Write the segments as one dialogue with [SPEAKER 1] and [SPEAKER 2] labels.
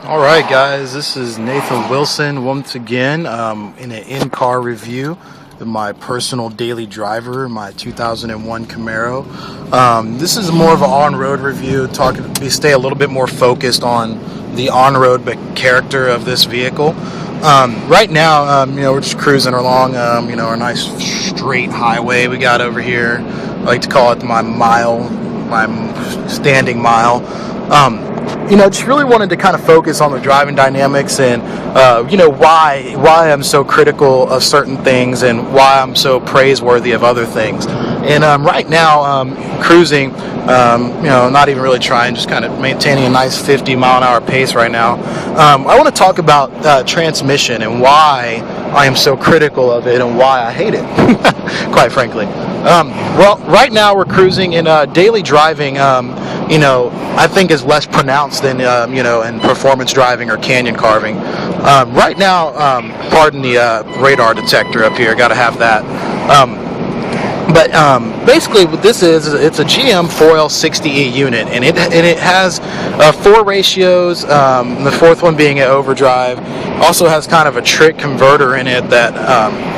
[SPEAKER 1] All right, guys, this is Nathan Wilson once again in an in-car review of my personal daily driver, my 2001 Camaro. This is more of an on-road review. We stay a little bit more focused on the on-road character of this vehicle. Right now, we're just cruising along, our nice straight highway we got over here. I like to call it my standing mile. Just really wanted to kind of focus on the driving dynamics and, why I'm so critical of certain things and why I'm so praiseworthy of other things. And right now, cruising, not even really trying, just kind of maintaining a nice 50-mile-an-hour pace right now. I want to talk about transmission and why I am so critical of it and why I hate it, quite frankly. Well, right now we're cruising in daily driving. I think is less pronounced than, in performance driving or canyon carving. Right now, pardon the radar detector up here, got to have that. Basically what this is it's a GM 4L60E unit, and it has 4 ratios, the fourth one being an overdrive. Also has kind of a trick converter in it that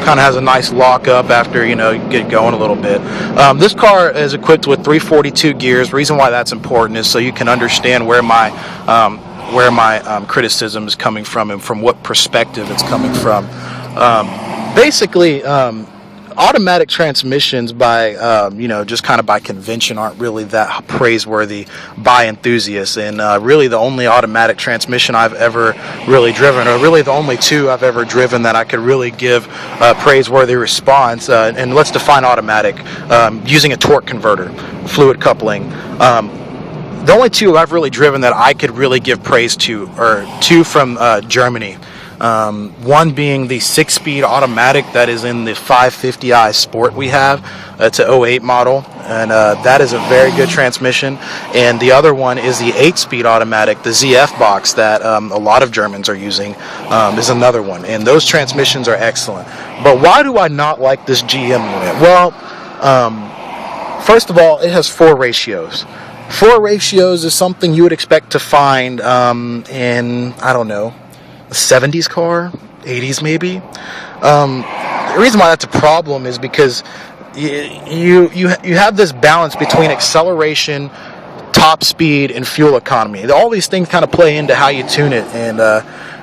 [SPEAKER 1] kind of has a nice lockup after you get going a little bit. This car is equipped with 342 gears. Reason why that's important is so you can understand where my criticism is coming from and from what perspective it's coming from. Basically, automatic transmissions by just kind of by convention aren't really that praiseworthy by enthusiasts, and really the only automatic transmission I've ever really driven, or really the only 2 I've ever driven that I could really give a praiseworthy response, and let's define automatic using a torque converter, fluid coupling. The only 2 I've really driven that I could really give praise to are 2 from Germany. One being the 6-speed automatic that is in the 550i Sport we have. It's an 08 model, and that is a very good transmission. And the other one is the 8-speed automatic, the ZF box that a lot of Germans are using, is another one. And those transmissions are excellent. But why do I not like this GM unit? Well, first of all, it has 4 ratios. 4 ratios is something you would expect to find in, I don't know, a 70s car, 80s maybe. The reason why that's a problem is because you have this balance between acceleration, top speed, and fuel economy. All these things kind of play into how you tune it. And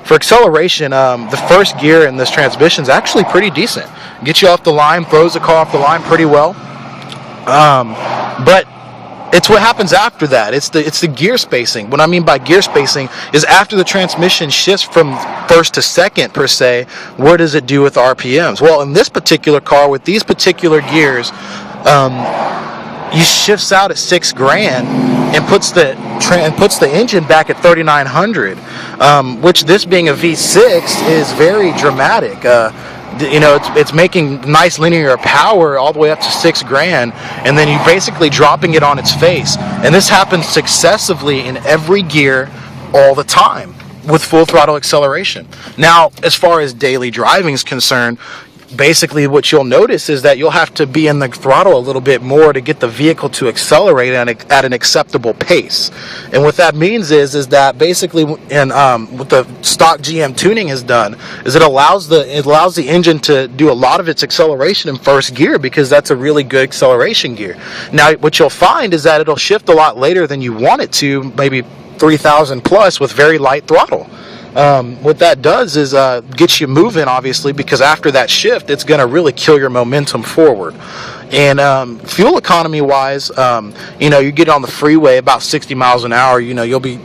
[SPEAKER 1] for acceleration, the first gear in this transmission is actually pretty decent. Gets you off the line, throws the car off the line pretty well. But it's what happens after that. It's the gear spacing. What I mean by gear spacing is after the transmission shifts from first to second, per se, what does it do with RPMs? Well, in this particular car, with these particular gears, he shifts out at $6,000 and puts the engine back at 3,900, which, this being a V6, is very dramatic. It's making nice linear power all the way up to $6,000, and then you're basically dropping it on its face. And this happens successively in every gear all the time with full throttle acceleration. Now, as far as daily driving is concerned, basically what you'll notice is that you'll have to be in the throttle a little bit more to get the vehicle to accelerate at an acceptable pace. And what that means is that basically, and what the stock GM tuning has done is it allows the engine to do a lot of its acceleration in first gear, because that's a really good acceleration gear. Now, what you'll find is that it'll shift a lot later than you want it to, maybe 3,000 plus with very light throttle. What that does is gets you moving, obviously, because after that shift, it's going to really kill your momentum forward. And fuel economy wise, you get on the freeway about 60 miles an hour, you'll be,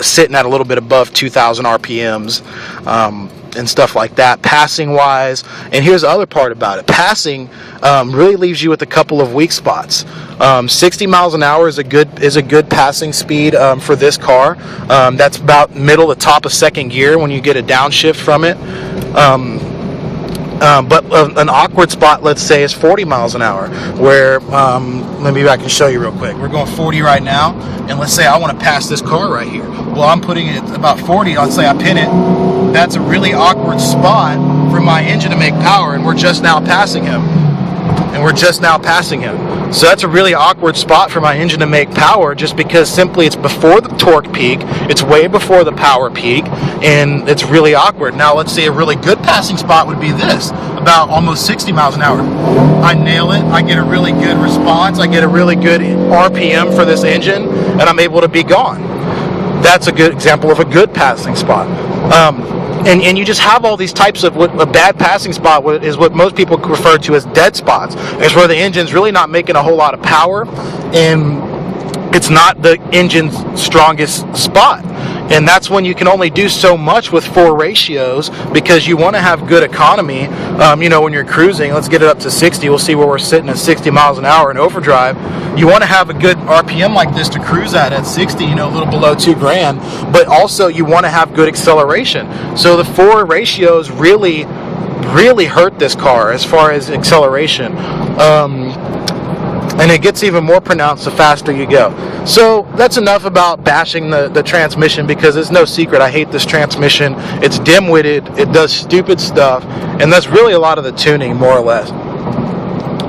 [SPEAKER 1] sitting at a little bit above 2,000 RPMs. And stuff like that, passing wise. And here's the other part about it: passing really leaves you with a couple of weak spots. 60 miles an hour is a good passing speed for this car. That's about middle to top of second gear when you get a downshift from it. But an awkward spot, let's say, is 40 miles an hour, where, maybe I can show you real quick. We're going 40 right now, and let's say I want to pass this car right here. Well, I'm putting it about 40, let's say I pin it. That's a really awkward spot for my engine to make power, and we're just now passing him. So that's a really awkward spot for my engine to make power, just because simply it's before the torque peak, it's way before the power peak, and it's really awkward. Now let's say a really good passing spot would be this, about almost 60 miles an hour. I nail it, I get a really good response, I get a really good RPM for this engine, and I'm able to be gone. That's a good example of a good passing spot. And you just have all these types of a bad passing spot is what most people refer to as dead spots. It's where the engine's really not making a whole lot of power, and it's not the engine's strongest spot. And that's when you can only do so much with 4 ratios, because you want to have good economy. When you're cruising, let's get it up to 60. We'll see where we're sitting at 60 miles an hour in overdrive. You want to have a good RPM like this to cruise at 60, a little below 2 grand. But also you want to have good acceleration. So the 4 ratios really hurt this car as far as acceleration. And it gets even more pronounced the faster you go. So that's enough about bashing the transmission, because it's no secret I hate this transmission. It's dim-witted, it does stupid stuff, and that's really a lot of the tuning, more or less.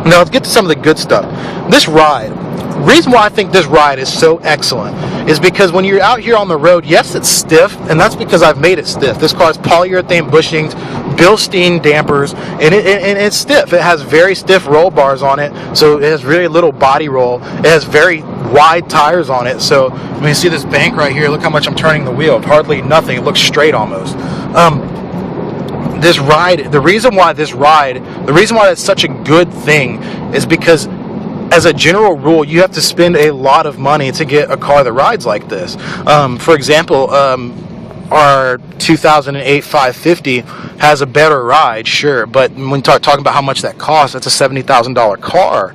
[SPEAKER 1] Now let's get to some of the good stuff. This ride. The reason why I think this ride is so excellent is because when you're out here on the road, yes, it's stiff, and that's because I've made it stiff. This car has polyurethane bushings, Bilstein dampers, and it's stiff. It has very stiff roll bars on it, so it has really little body roll. It has very wide tires on it, so when you see this bank right here, look how much I'm turning the wheel. Hardly nothing. It looks straight almost. This ride, the reason why that's such a good thing is because, as a general rule, you have to spend a lot of money to get a car that rides like this. For example, our 2008 550 has a better ride, sure, but when you start talking about how much that costs, that's a $70,000 car.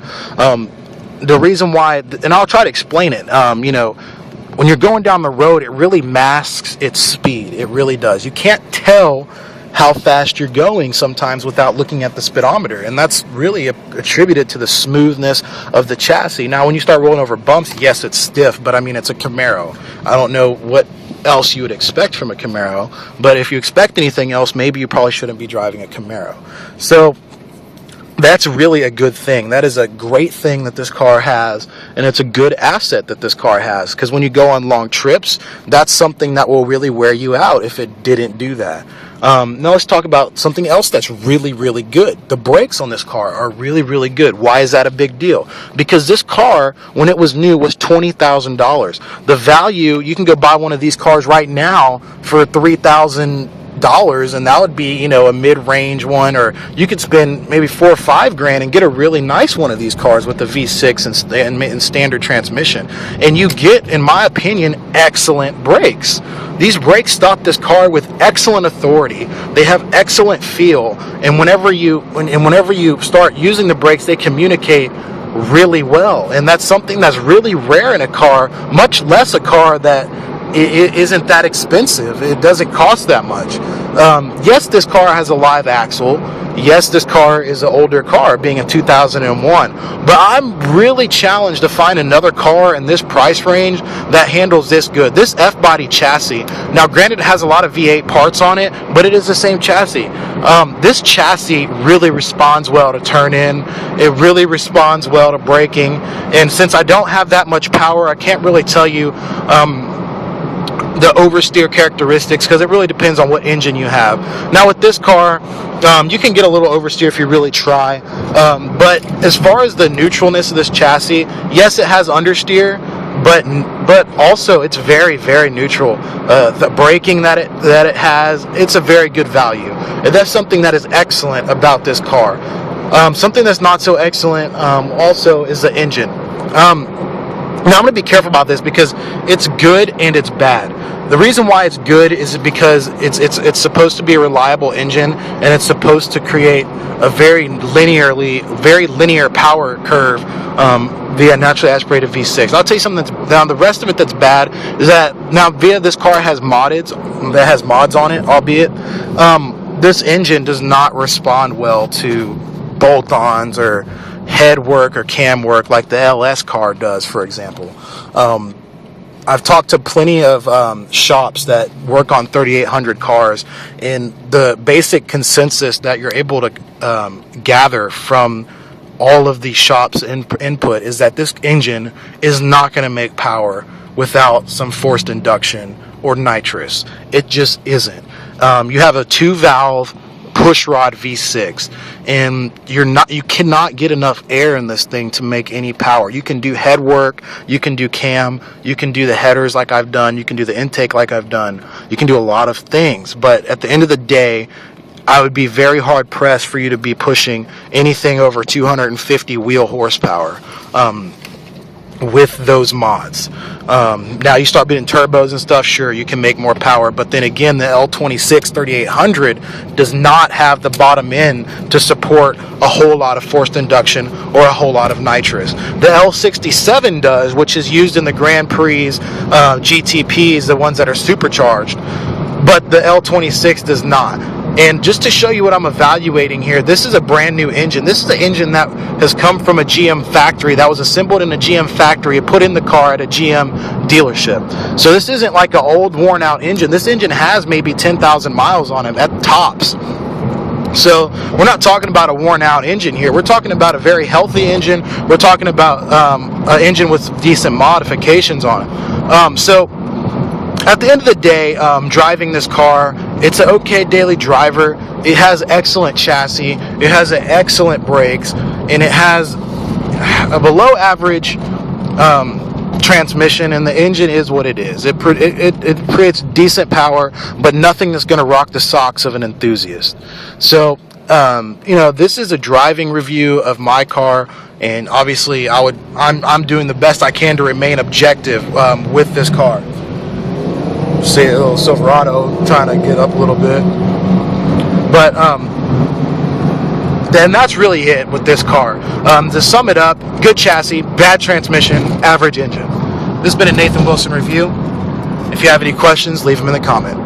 [SPEAKER 1] The reason why, and I'll try to explain it, when you're going down the road, it really masks its speed. It really does. You can't tell how fast you're going sometimes without looking at the speedometer, and that's really attributed to the smoothness of the chassis. Now when you start rolling over bumps, yes, it's stiff, but I mean, it's a Camaro. I don't know what else you would expect from a Camaro, but if you expect anything else, maybe you probably shouldn't be driving a Camaro. So that's really a good thing. That is a great thing that this car has, and it's a good asset that this car has, because when you go on long trips, that's something that will really wear you out if it didn't do that. Now let's talk about something else that's really, really good. The brakes on this car are really, really good. Why is that a big deal? Because this car, when it was new, was $20,000. The value, you can go buy one of these cars right now for $3,000, and that would be, a mid-range one, or you could spend maybe $4 or $5 grand and get a really nice one of these cars with the V6 and standard transmission, and you get, in my opinion, excellent brakes. These brakes stop this car with excellent authority. They have excellent feel, and whenever you start using the brakes, they communicate really well, and that's something that's really rare in a car, much less a car that it isn't that expensive. It doesn't cost that much. Yes, this car has a live axle. Yes, this car is an older car, being a 2001. But I'm really challenged to find another car in this price range that handles this good. This F-body chassis, now granted it has a lot of V8 parts on it, but it is the same chassis. This chassis really responds well to turn in. It really responds well to braking. And since I don't have that much power, I can't really tell you the oversteer characteristics, because it really depends on what engine you have. Now with this car, you can get a little oversteer if you really try, but as far as the neutralness of this chassis, yes, it has understeer, but also it's very, very neutral. The braking that it has, it's a very good value, and that's something that is excellent about this car. Something that's not so excellent also is the engine. Now I'm going to be careful about this because it's good and it's bad. The reason why it's good is because it's supposed to be a reliable engine, and it's supposed to create a very linear power curve via naturally aspirated V6. I'll tell you something now the rest of it that's bad is that now this car has mods on it, albeit this engine does not respond well to bolt-ons or head work or cam work like the LS car does, for example. I've talked to plenty of shops that work on 3800 cars, and the basic consensus that you're able to gather from all of the shop's input is that this engine is not going to make power without some forced induction or nitrous. It just isn't. You have a 2-valve pushrod V6, and you cannot get enough air in this thing to make any power. You can do head work, you can do cam, you can do the headers like I've done, you can do the intake like I've done, you can do a lot of things, but at the end of the day, I would be very hard pressed for you to be pushing anything over 250 wheel horsepower with those mods. Now you start building turbos and stuff, sure, you can make more power, but then again, the L26 3800 does not have the bottom end to support a whole lot of forced induction or a whole lot of nitrous. The L67 does, which is used in the Grand Prix GTPs, the ones that are supercharged, but the L26 does not. And just to show you what I'm evaluating here, this is a brand new engine. This is the engine that has come from a GM factory, that was assembled in a GM factory, put in the car at a GM dealership. So this isn't like an old worn out engine. This engine has maybe 10,000 miles on it at tops. So we're not talking about a worn out engine here. We're talking about a very healthy engine. We're talking about an engine with decent modifications on it. So at the end of the day, driving this car, it's an okay daily driver. It has excellent chassis, it has excellent brakes, and it has a below average transmission, and the engine is what it is. It creates decent power, but nothing that's going to rock the socks of an enthusiast. So this is a driving review of my car, and obviously I'm doing the best I can to remain objective with this car. See a little Silverado trying to get up a little bit, but then that's really it with this car. To sum it up, good chassis, bad transmission, average engine. This has been a Nathan Wilson review. If you have any questions, leave them in the comment.